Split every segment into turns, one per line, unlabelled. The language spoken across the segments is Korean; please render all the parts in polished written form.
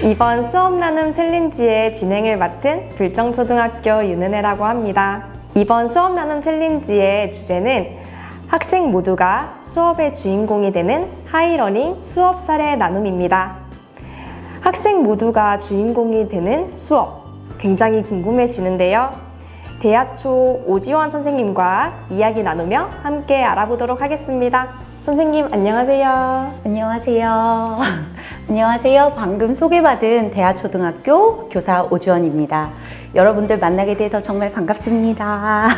이번 수업 나눔 챌린지의 진행을 맡은 불정초등학교 윤은혜라고 합니다. 이번 수업 나눔 챌린지의 주제는 학생 모두가 수업의 주인공이 되는 하이러닝 수업 사례 나눔입니다. 학생 모두가 주인공이 되는 수업, 굉장히 궁금해지는데요. 대하초 오지원 선생님과 이야기 나누며 함께 알아보도록 하겠습니다. 선생님 안녕하세요.
안녕하세요. 안녕하세요. 방금 소개받은 대하초등학교 교사 오지원입니다. 여러분들 만나게 돼서 정말 반갑습니다.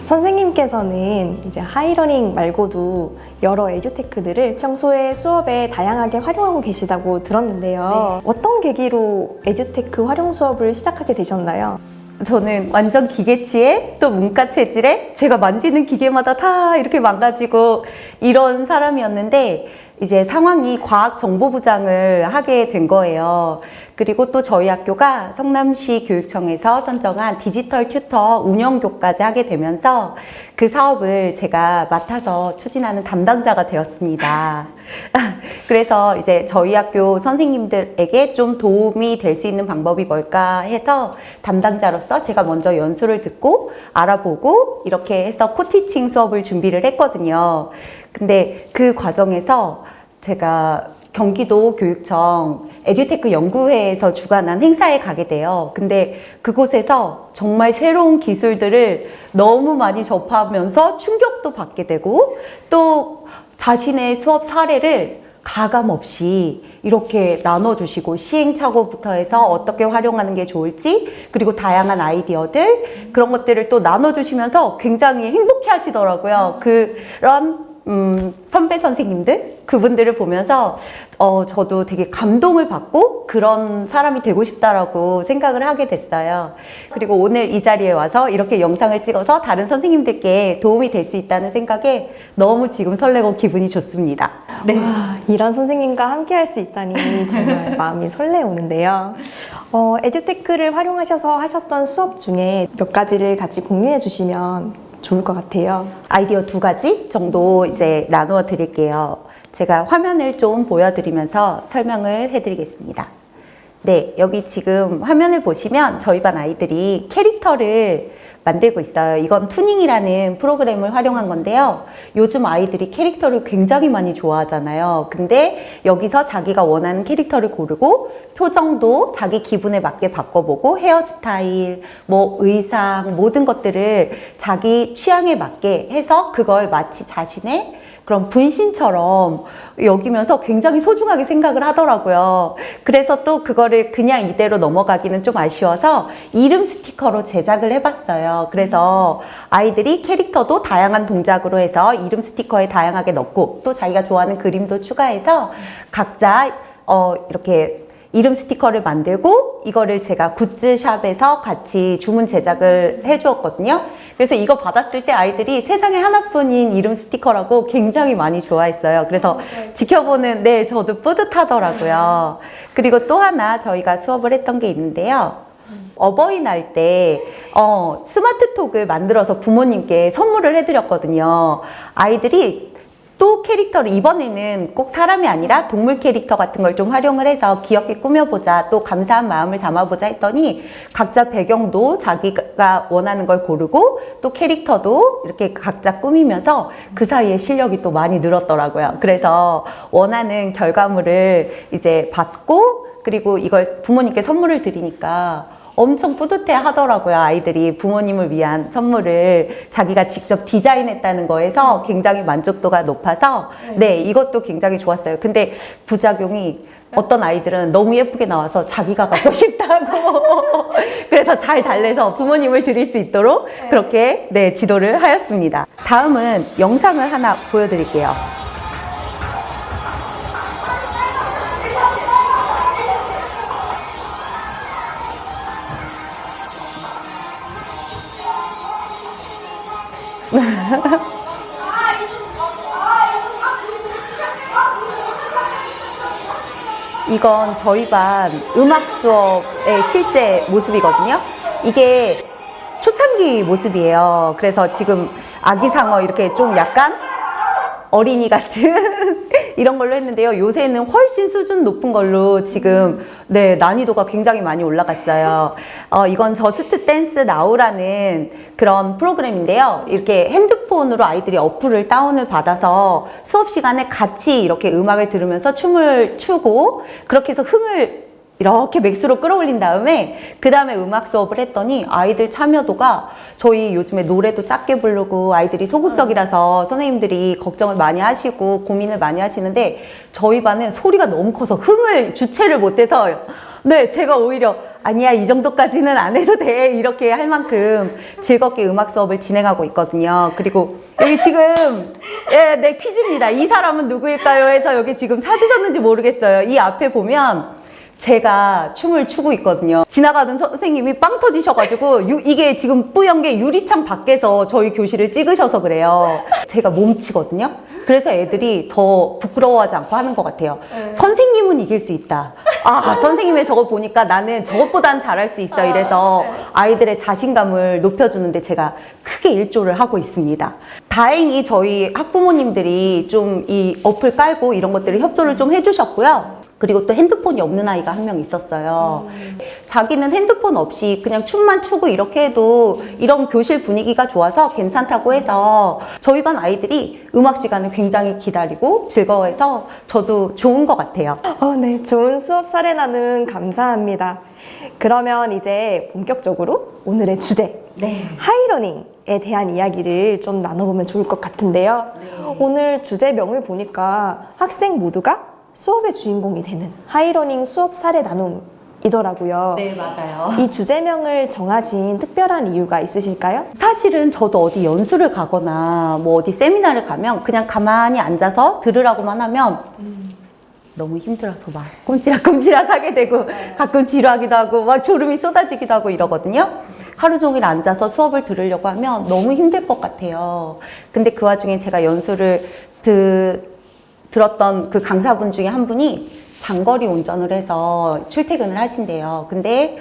선생님께서는 이제 하이러닝 말고도 여러 에듀테크들을 평소에 수업에 다양하게 활용하고 계시다고 들었는데요.
네.
어떤 계기로 에듀테크 활용 수업을 시작하게 되셨나요?
저는 완전 기계치에 또 문과 체질에 제가 만지는 기계마다 다 이렇게 망가지고 이런 사람이었는데 이제 상황이 과학정보부장을 하게 된 거예요. 그리고 또 저희 학교가 성남시 교육청에서 선정한 디지털 튜터 운영교까지 하게 되면서 그 사업을 제가 맡아서 추진하는 담당자가 되었습니다. 그래서 이제 저희 학교 선생님들에게 좀 도움이 될 수 있는 방법이 뭘까 해서 담당자로서 제가 먼저 연수를 듣고 알아보고 이렇게 해서 코티칭 수업을 준비를 했거든요. 근데 그 과정에서 제가 경기도 교육청 에듀테크 연구회에서 주관한 행사에 가게 돼요. 근데 그곳에서 정말 새로운 기술들을 너무 많이 접하면서 충격도 받게 되고 또 자신의 수업 사례를 가감 없이 이렇게 나눠주시고 시행착오부터 해서 어떻게 활용하는 게 좋을지 그리고 다양한 아이디어들 그런 것들을 또 나눠주시면서 굉장히 행복해 하시더라고요. 그런 선배 선생님들 그분들을 보면서 저도 되게 감동을 받고 그런 사람이 되고 싶다라고 생각을 하게 됐어요. 그리고 오늘 이 자리에 와서 이렇게 영상을 찍어서 다른 선생님들께 도움이 될 수 있다는 생각에 너무 지금 설레고 기분이 좋습니다.
네. 와, 이런 선생님과 함께 할 수 있다니 정말 마음이 설레오는데요. 에듀테크를 활용하셔서 하셨던 수업 중에 몇 가지를 같이 공유해 주시면 좋을 것 같아요.
아이디어 2가지 정도 이제 나누어 드릴게요. 제가 화면을 좀 보여드리면서 설명을 해드리겠습니다. 네, 여기 지금 화면을 보시면 저희 반 아이들이 캐릭터를 만들고 있어요. 이건 투닝이라는 프로그램을 활용한 건데요. 요즘 아이들이 캐릭터를 굉장히 많이 좋아하잖아요. 근데 여기서 자기가 원하는 캐릭터를 고르고 표정도 자기 기분에 맞게 바꿔보고 헤어스타일, 뭐 의상, 모든 것들을 자기 취향에 맞게 해서 그걸 마치 자신의 그런 분신처럼 여기면서 굉장히 소중하게 생각을 하더라고요. 그래서 또 그거를 그냥 이대로 넘어가기는 좀 아쉬워서 이름 스티커로 제작을 해봤어요. 그래서 아이들이 캐릭터도 다양한 동작으로 해서 이름 스티커에 다양하게 넣고 또 자기가 좋아하는 그림도 추가해서 각자 이렇게 이름 스티커를 만들고 이거를 제가 굿즈샵에서 같이 주문 제작을 해주었거든요. 그래서 이거 받았을 때 아이들이 세상에 하나뿐인 이름 스티커라고 굉장히 많이 좋아했어요. 그래서 지켜보는 저도 뿌듯하더라고요. 그리고 또 하나 저희가 수업을 했던 게 있는데요. 어버이날 때 스마트톡을 만들어서 부모님께 선물을 해드렸거든요. 아이들이 또 캐릭터를 이번에는 꼭 사람이 아니라 동물 캐릭터 같은 걸 좀 활용을 해서 귀엽게 꾸며보자 또 감사한 마음을 담아보자 했더니 각자 배경도 자기가 원하는 걸 고르고 또 캐릭터도 이렇게 각자 꾸미면서 그 사이에 실력이 또 많이 늘었더라고요. 그래서 원하는 결과물을 이제 받고 그리고 이걸 부모님께 선물을 드리니까 엄청 뿌듯해 하더라고요. 아이들이 부모님을 위한 선물을 자기가 직접 디자인했다는 거에서 굉장히 만족도가 높아서 이것도 굉장히 좋았어요. 근데 부작용이 어떤 아이들은 너무 예쁘게 나와서 자기가 갖고 싶다고 그래서 잘 달래서 부모님을 드릴 수 있도록 그렇게 지도를 하였습니다. 다음은 영상을 하나 보여드릴게요. 이건 저희 반 음악 수업의 실제 모습이거든요. 이게 초창기 모습이에요. 그래서 지금 아기상어 이렇게 좀 약간 어린이 같은 이런 걸로 했는데요. 요새는 훨씬 수준 높은 걸로 지금 네, 난이도가 굉장히 많이 올라갔어요. 이건 저스트 댄스 나우라는 그런 프로그램인데요. 이렇게 핸드폰으로 아이들이 어플을 다운을 받아서 수업 시간에 같이 이렇게 음악을 들으면서 춤을 추고 그렇게 해서 흥을 이렇게 맥스로 끌어올린 다음에 그 다음에 음악 수업을 했더니 아이들 참여도가 저희 요즘에 노래도 작게 부르고 아이들이 소극적이라서 선생님들이 걱정을 많이 하시고 고민을 많이 하시는데 저희 반은 소리가 너무 커서 흥을 주체를 못해서 네, 제가 오히려 아니야 이 정도까지는 안 해도 돼 이렇게 할 만큼 즐겁게 음악 수업을 진행하고 있거든요. 그리고 여기 지금 네, 퀴즈입니다. 이 사람은 누구일까요? 해서 여기 지금 찾으셨는지 모르겠어요. 이 앞에 보면 제가 춤을 추고 있거든요. 지나가던 선생님이 빵 터지셔가지고 이게 지금 뿌연 게 유리창 밖에서 저희 교실을 찍으셔서 그래요. 제가 몸치거든요. 그래서 애들이 더 부끄러워하지 않고 하는 것 같아요. 선생님은 이길 수 있다. 아, 선생님의 저거 보니까 나는 저것보단 잘할 수 있어. 이래서 아이들의 자신감을 높여주는데 제가 크게 일조를 하고 있습니다. 다행히 저희 학부모님들이 좀 이 어플 깔고 이런 것들을 협조를 좀 해주셨고요. 그리고 또 핸드폰이 없는 아이가 한 명 있었어요. 자기는 핸드폰 없이 그냥 춤만 추고 이렇게 해도 이런 교실 분위기가 좋아서 괜찮다고 해서 저희 반 아이들이 음악 시간을 굉장히 기다리고 즐거워해서 저도 좋은 것 같아요.
네, 좋은 수업 사례 나눔 감사합니다. 그러면 이제 본격적으로 오늘의 주제,
네.
하이러닝에 대한 이야기를 좀 나눠보면 좋을 것 같은데요.
네.
오늘 주제명을 보니까 학생 모두가 수업의 주인공이 되는 하이러닝 수업 사례 나눔이더라고요.
네, 맞아요.
이 주제명을 정하신 특별한 이유가 있으실까요?
사실은 저도 어디 연수를 가거나 뭐 어디 세미나를 가면 그냥 가만히 앉아서 들으라고만 하면 너무 힘들어서 막 꼼지락꼼지락 하게 되고 가끔 지루하기도 하고 막 졸음이 쏟아지기도 하고 이러거든요. 하루 종일 앉아서 수업을 들으려고 하면 너무 힘들 것 같아요. 근데 그 와중에 제가 연수를 들었던 그 강사분 중에 한 분이 장거리 운전을 해서 출퇴근을 하신대요. 근데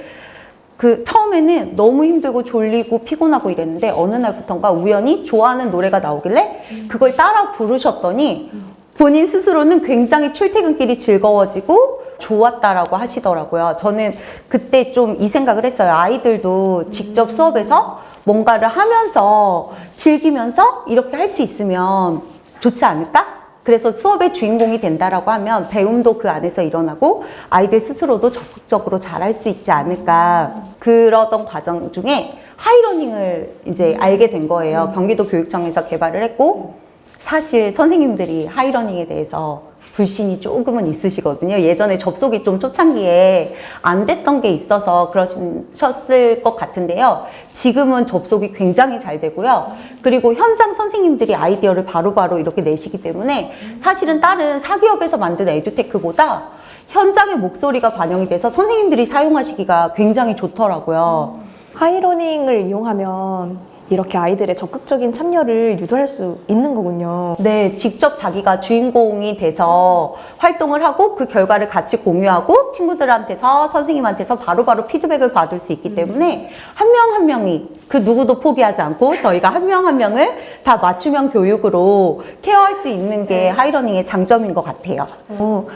그 처음에는 너무 힘들고 졸리고 피곤하고 이랬는데 어느 날부턴가 우연히 좋아하는 노래가 나오길래 그걸 따라 부르셨더니 본인 스스로는 굉장히 출퇴근길이 즐거워지고 좋았다라고 하시더라고요. 저는 그때 좀 이 생각을 했어요. 아이들도 직접 수업에서 뭔가를 하면서 즐기면서 이렇게 할 수 있으면 좋지 않을까? 그래서 수업의 주인공이 된다라고 하면 배움도 그 안에서 일어나고 아이들 스스로도 적극적으로 잘할 수 있지 않을까. 그러던 과정 중에 하이러닝을 이제 알게 된 거예요. 경기도 교육청에서 개발을 했고 사실 선생님들이 하이러닝에 대해서 불신이 조금은 있으시거든요. 예전에 접속이 좀 초창기에 안 됐던 게 있어서 그러셨을 것 같은데요. 지금은 접속이 굉장히 잘 되고요. 그리고 현장 선생님들이 아이디어를 바로바로 이렇게 내시기 때문에 사실은 다른 사기업에서 만든 에듀테크보다 현장의 목소리가 반영이 돼서 선생님들이 사용하시기가 굉장히 좋더라고요.
하이러닝을 이용하면 이렇게 아이들의 적극적인 참여를 유도할 수 있는 거군요.
네, 직접 자기가 주인공이 돼서 활동을 하고 그 결과를 같이 공유하고 친구들한테서 선생님한테서 바로바로 피드백을 받을 수 있기 때문에 한 명 한 명이 그 누구도 포기하지 않고 저희가 한 명 한 명을 다 맞춤형 교육으로 케어할 수 있는 게 하이러닝의 장점인 것 같아요.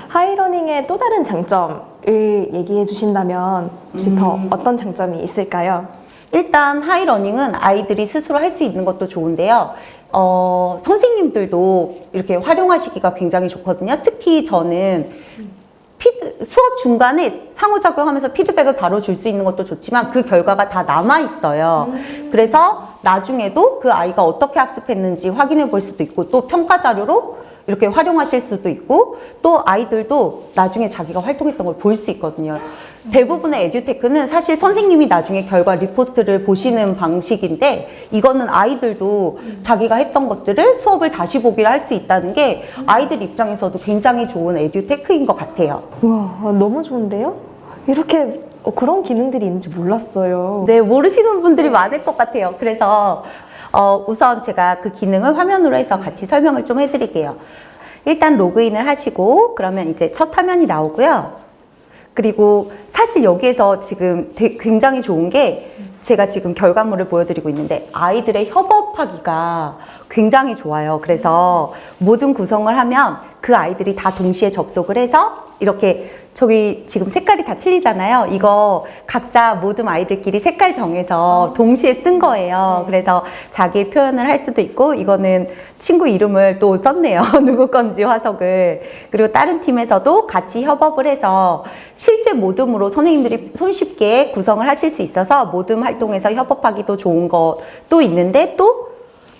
하이러닝의 또 다른 장점을 얘기해 주신다면 혹시 더 어떤 장점이 있을까요?
일단 하이러닝은 아이들이 스스로 할 수 있는 것도 좋은데요. 선생님들도 이렇게 활용하시기가 굉장히 좋거든요. 특히 저는 수업 중간에 상호작용하면서 피드백을 바로 줄 수 있는 것도 좋지만 그 결과가 다 남아있어요. 그래서 나중에도 그 아이가 어떻게 학습했는지 확인해 볼 수도 있고 또 평가 자료로 이렇게 활용하실 수도 있고 또 아이들도 나중에 자기가 활동했던 걸 볼 수 있거든요. 대부분의 에듀테크는 사실 선생님이 나중에 결과 리포트를 보시는 방식인데 이거는 아이들도 자기가 했던 것들을 수업을 다시 보기를 할 수 있다는 게 아이들 입장에서도 굉장히 좋은 에듀테크인 것 같아요.
우와, 너무 좋은데요? 이렇게 그런 기능들이 있는지 몰랐어요.
네, 모르시는 분들이 많을 것 같아요. 그래서 우선 제가 그 기능을 화면으로 해서 같이 설명을 좀 해드릴게요. 일단 로그인을 하시고 그러면 이제 첫 화면이 나오고요. 그리고 사실 여기에서 지금 굉장히 좋은 게 제가 지금 결과물을 보여드리고 있는데 아이들의 협업하기가 굉장히 좋아요. 그래서 모든 구성을 하면 그 아이들이 다 동시에 접속을 해서 이렇게 저기 지금 색깔이 다 틀리잖아요. 이거 각자 모든 아이들끼리 색깔 정해서 동시에 쓴 거예요. 그래서 자기 표현을 할 수도 있고, 이거는 친구 이름을 또 썼네요. 누구 건지 화석을. 그리고 다른 팀에서도 같이 협업을 해서 실제 모듬으로 선생님들이 손쉽게 구성을 하실 수 있어서 모듬 활동에서 협업하기도 좋은 것도 있는데, 또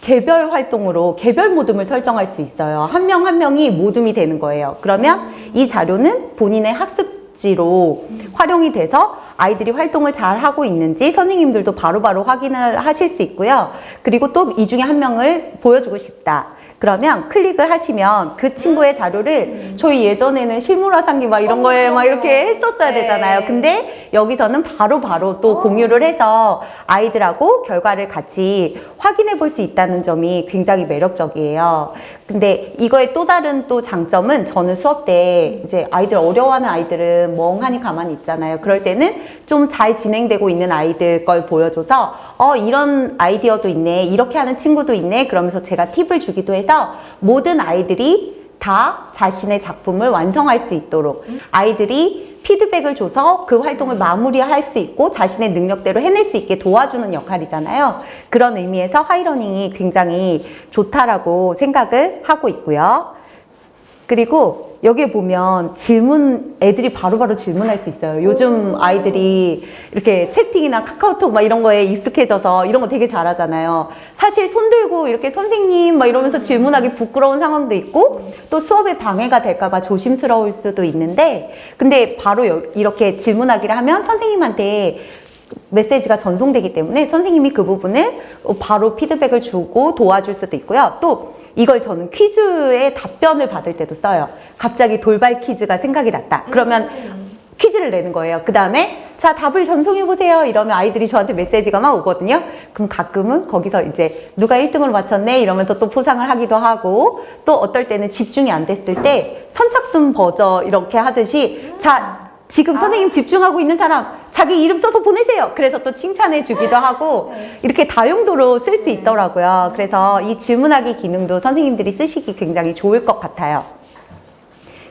개별 활동으로 개별 모듬을 설정할 수 있어요. 한 명 한 명이 모듬이 되는 거예요. 그러면 이 자료는 본인의 학습지로 활용이 돼서 아이들이 활동을 잘 하고 있는지 선생님들도 바로바로 확인을 하실 수 있고요. 그리고 또 이 중에 한 명을 보여주고 싶다. 그러면 클릭을 하시면 그 친구의 자료를 저희 예전에는 실물화상기 막 이런 거에 막 이렇게 했었어야 되잖아요. 근데 여기서는 바로바로 또 공유를 해서 아이들하고 결과를 같이 확인해 볼 수 있다는 점이 굉장히 매력적이에요. 근데 이거의 또 다른 또 장점은, 저는 수업 때 이제 아이들 어려워하는 아이들은 멍하니 가만히 있잖아요. 그럴 때는 좀 잘 진행되고 있는 아이들 걸 보여줘서 이런 아이디어도 있네, 이렇게 하는 친구도 있네, 그러면서 제가 팁을 주기도 해서 모든 아이들이 다 자신의 작품을 완성할 수 있도록 아이들이 피드백을 줘서 그 활동을 마무리할 수 있고 자신의 능력대로 해낼 수 있게 도와주는 역할이잖아요. 그런 의미에서 하이러닝이 굉장히 좋다라고 생각을 하고 있고요. 그리고 여기에 보면 애들이 바로바로 질문할 수 있어요. 요즘 아이들이 이렇게 채팅이나 카카오톡 막 이런 거에 익숙해져서 이런 거 되게 잘하잖아요. 사실 손 들고 이렇게 선생님 막 이러면서 질문하기 부끄러운 상황도 있고, 또 수업에 방해가 될까봐 조심스러울 수도 있는데, 근데 바로 이렇게 질문하기를 하면 선생님한테 메시지가 전송되기 때문에 선생님이 그 부분을 바로 피드백을 주고 도와줄 수도 있고요. 또 이걸 저는 퀴즈에 답변을 받을 때도 써요. 갑자기 돌발 퀴즈가 생각이 났다. 그러면 퀴즈를 내는 거예요. 그 다음에 자, 답을 전송해보세요. 이러면 아이들이 저한테 메시지가 막 오거든요. 그럼 가끔은 거기서 이제 누가 1등으로 맞췄네 이러면서 또 포상을 하기도 하고, 또 어떨 때는 집중이 안 됐을 때 선착순 버저 이렇게 하듯이, 자, 지금 선생님 집중하고 있는 사람 자기 이름 써서 보내세요. 그래서 또 칭찬해 주기도 하고, 이렇게 다용도로 쓸 수 있더라고요. 그래서 이 질문하기 기능도 선생님들이 쓰시기 굉장히 좋을 것 같아요.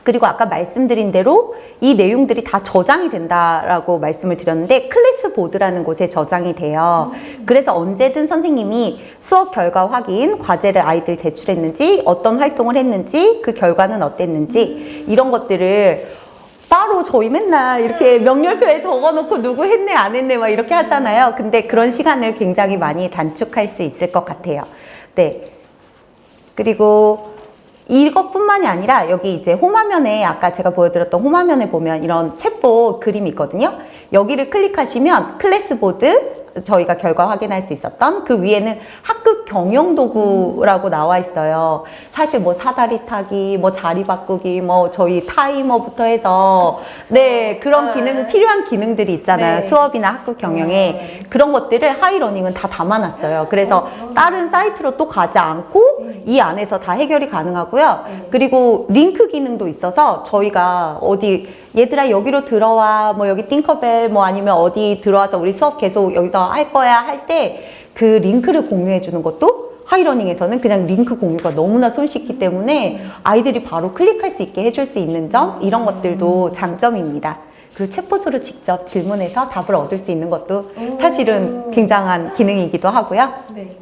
그리고 아까 말씀드린 대로 이 내용들이 다 저장이 된다라고 말씀을 드렸는데, 클래스보드라는 곳에 저장이 돼요. 그래서 언제든 선생님이 수업 결과 확인, 과제를 아이들 제출했는지, 어떤 활동을 했는지, 그 결과는 어땠는지, 이런 것들을 따로 저희 맨날 이렇게 명렬표에 적어놓고 누구 했네 안 했네 막 이렇게 하잖아요. 근데 그런 시간을 굉장히 많이 단축할 수 있을 것 같아요. 네. 그리고 이것뿐만이 아니라 여기 이제 홈화면에, 아까 제가 보여드렸던 홈화면에 보면 이런 챗봇 그림이 있거든요. 여기를 클릭하시면 클래스보드, 저희가 결과 확인할 수 있었던 그 위에는 학급 경영 도구라고 나와 있어요. 사실 뭐 사다리 타기, 뭐 자리 바꾸기, 뭐 저희 타이머부터 해서 네, 그런 기능, 필요한 기능들이 있잖아요.
네.
수업이나 학급 경영에. 그런 것들을 하이러닝은 다 담아놨어요. 그래서 다른 사이트로 또 가지 않고 이 안에서 다 해결이 가능하고요. 그리고 링크 기능도 있어서 저희가 어디 얘들아 여기로 들어와, 뭐 여기 띵커벨, 뭐 아니면 어디 들어와서 우리 수업 계속 여기서 할 거야 할 때 그 링크를 공유해 주는 것도 하이러닝에서는 그냥 링크 공유가 너무나 손쉽기 때문에 아이들이 바로 클릭할 수 있게 해줄 수 있는 점, 이런 것들도 장점입니다. 그리고 챗봇으로 직접 질문해서 답을 얻을 수 있는 것도 사실은 굉장한 기능이기도 하고요.
네.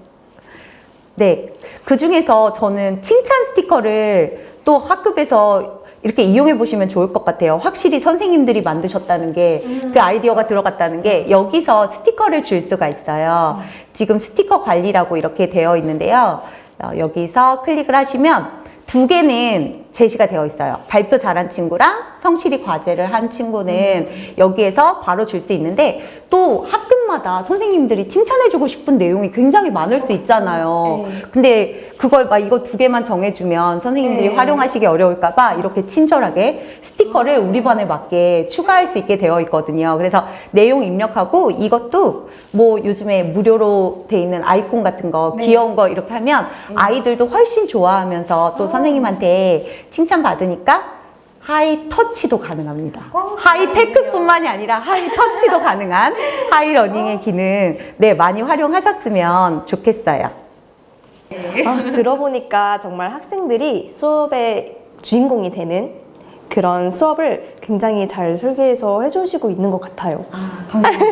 네, 그 중에서 저는 칭찬 스티커를 또 학급에서 이렇게 이용해 보시면 좋을 것 같아요. 확실히 선생님들이 만드셨다는 게, 그 아이디어가 들어갔다는 게, 여기서 스티커를 줄 수가 있어요. 지금 스티커 관리라고 이렇게 되어 있는데요. 여기서 클릭을 하시면 2개는 제시가 되어 있어요. 발표 잘한 친구랑 성실히 과제를 한 친구는 여기에서 바로 줄 수 있는데, 또 학급마다 선생님들이 칭찬해주고 싶은 내용이 굉장히 많을 수 있잖아요. 근데 그걸 막 이거 2개만 정해주면 선생님들이 활용하시기 어려울까봐 이렇게 친절하게 스티커를 우리 반에 맞게 추가할 수 있게 되어 있거든요. 그래서 내용 입력하고, 이것도 뭐 요즘에 무료로 돼 있는 아이콘 같은 거, 귀여운 거 이렇게 하면 아이들도 훨씬 좋아하면서 또 선생님한테 칭찬받으니까 하이터치도 가능합니다. 하이테크뿐만이 아니라 하이터치도 가능한 하이러닝의 기능, 네, 많이 활용하셨으면 좋겠어요.
들어보니까 정말 학생들이 수업의 주인공이 되는 그런 수업을 굉장히 잘 설계해서 해주시고 있는 것 같아요.
감사합니다.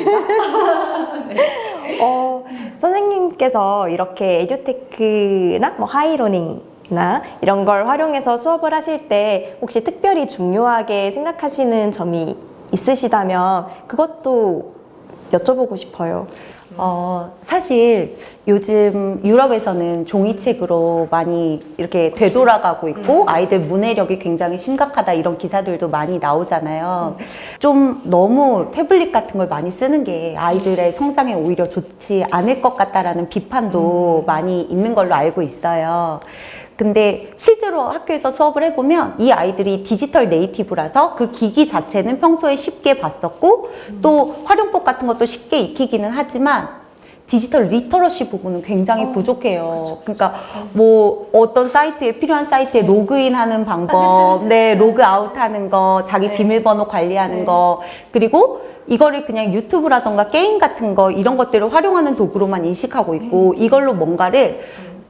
선생님께서 이렇게 에듀테크나 뭐 하이러닝이나 이런 걸 활용해서 수업을 하실 때 혹시 특별히 중요하게 생각하시는 점이 있으시다면 그것도 여쭤보고 싶어요.
사실 요즘 유럽에서는 종이책으로 많이 이렇게 되돌아가고 있고 아이들 문해력이 굉장히 심각하다 이런 기사들도 많이 나오잖아요. 좀 너무 태블릿 같은 걸 많이 쓰는 게 아이들의 성장에 오히려 좋지 않을 것 같다라는 비판도 많이 있는 걸로 알고 있어요. 근데 실제로 학교에서 수업을 해보면 이 아이들이 디지털 네이티브라서 그 기기 자체는 평소에 쉽게 봤었고 또 활용법 같은 것도 쉽게 익히기는 하지만 디지털 리터러시 부분은 굉장히 부족해요. 그러니까 뭐 어떤 사이트에 필요한 사이트에 로그인하는 방법, 네, 로그아웃 하는 거, 자기 비밀번호 관리하는 거, 그리고 이거를 그냥 유튜브라던가 게임 같은 거 이런 것들을 활용하는 도구로만 인식하고 있고 이걸로 뭔가를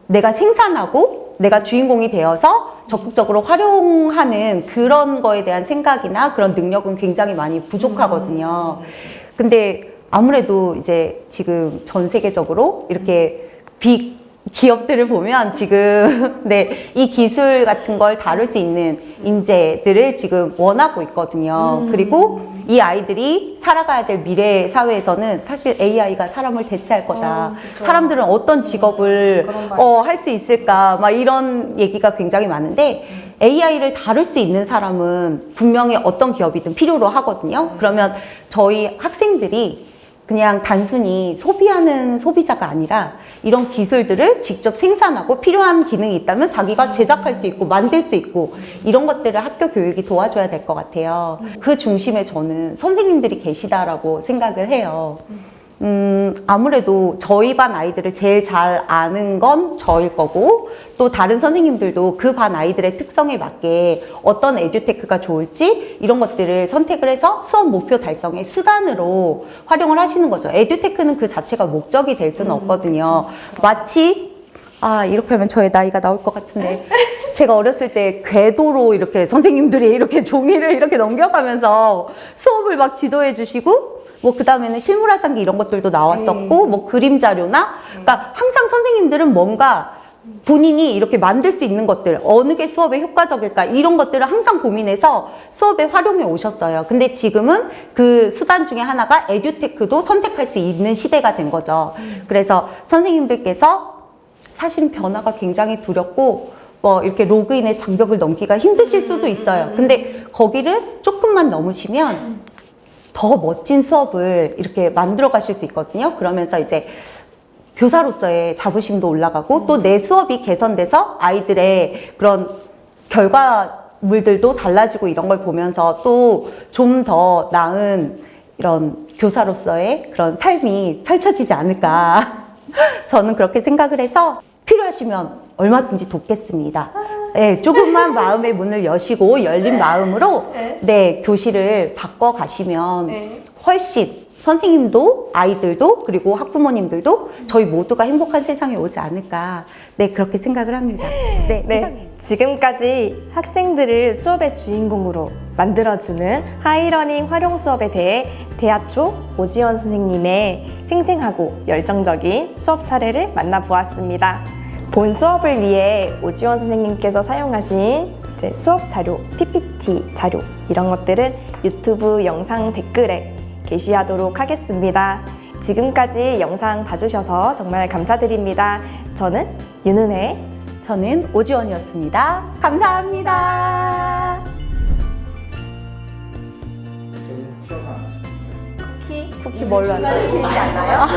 내가 생산하고 내가 주인공이 되어서 적극적으로 활용하는 그런 거에 대한 생각이나 그런 능력은 굉장히 많이 부족하거든요. 근데 아무래도 이제 지금 전 세계적으로 이렇게 빅 기업들을 보면 지금 네, 이 기술 같은 걸 다룰 수 있는 인재들을 지금 원하고 있거든요. 그리고 이 아이들이 살아가야 될 미래 사회에서는 사실 AI가 사람을 대체할 거다. 사람들은 어떤 직업을 할 수 있을까? 막 이런 얘기가 굉장히 많은데 AI를 다룰 수 있는 사람은 분명히 어떤 기업이든 필요로 하거든요. 그러면 저희 학생들이 그냥 단순히 소비하는 소비자가 아니라 이런 기술들을 직접 생산하고 필요한 기능이 있다면 자기가 제작할 수 있고 만들 수 있고 이런 것들을 학교 교육이 도와줘야 될 것 같아요. 그 중심에 저는 선생님들이 계시다라고 생각을 해요. 아무래도 저희 반 아이들을 제일 잘 아는 건 저일 거고 또 다른 선생님들도 그 반 아이들의 특성에 맞게 어떤 에듀테크가 좋을지 이런 것들을 선택을 해서 수업 목표 달성의 수단으로 활용을 하시는 거죠. 에듀테크는 그 자체가 목적이 될 수는 없거든요. 마치 이렇게 하면 저의 나이가 나올 것 같은데 제가 어렸을 때 궤도로 이렇게 선생님들이 이렇게 종이를 이렇게 넘겨가면서 수업을 막 지도해 주시고 뭐 그 다음에는 실물화상기 이런 것들도 나왔었고 뭐 그림 자료나 그러니까 항상 선생님들은 뭔가 본인이 이렇게 만들 수 있는 것들 어느 게 수업에 효과적일까 이런 것들을 항상 고민해서 수업에 활용해 오셨어요. 근데 지금은 그 수단 중에 하나가 에듀테크도 선택할 수 있는 시대가 된 거죠. 그래서 선생님들께서 사실은 변화가 굉장히 두렵고 뭐 이렇게 로그인의 장벽을 넘기가 힘드실 수도 있어요. 근데 거기를 조금만 넘으시면 더 멋진 수업을 이렇게 만들어 가실 수 있거든요. 그러면서 이제 교사로서의 자부심도 올라가고 또 내 수업이 개선돼서 아이들의 그런 결과물들도 달라지고 이런 걸 보면서 또 좀 더 나은 이런 교사로서의 그런 삶이 펼쳐지지 않을까. 저는 그렇게 생각을 해서 필요하시면 얼마든지 돕겠습니다. 네, 조금만 마음의 문을 여시고 열린 마음으로 네, 교실을 바꿔 가시면 훨씬 선생님도 아이들도 그리고 학부모님들도 저희 모두가 행복한 세상에 오지 않을까. 네, 그렇게 생각을 합니다. 네,
네, 지금까지 학생들을 수업의 주인공으로 만들어주는 하이러닝 활용 수업에 대해 대하초 오지원 선생님의 생생하고 열정적인 수업 사례를 만나보았습니다. 본 수업을 위해 오지원 선생님께서 사용하신 수업 자료, PPT 자료 이런 것들은 유튜브 영상 댓글에 게시하도록 하겠습니다. 지금까지 영상 봐주셔서 정말 감사드립니다. 저는 윤은혜,
저는 오지원이었습니다. 감사합니다. 쿠키 뭘로 할까요? 길지 않나요?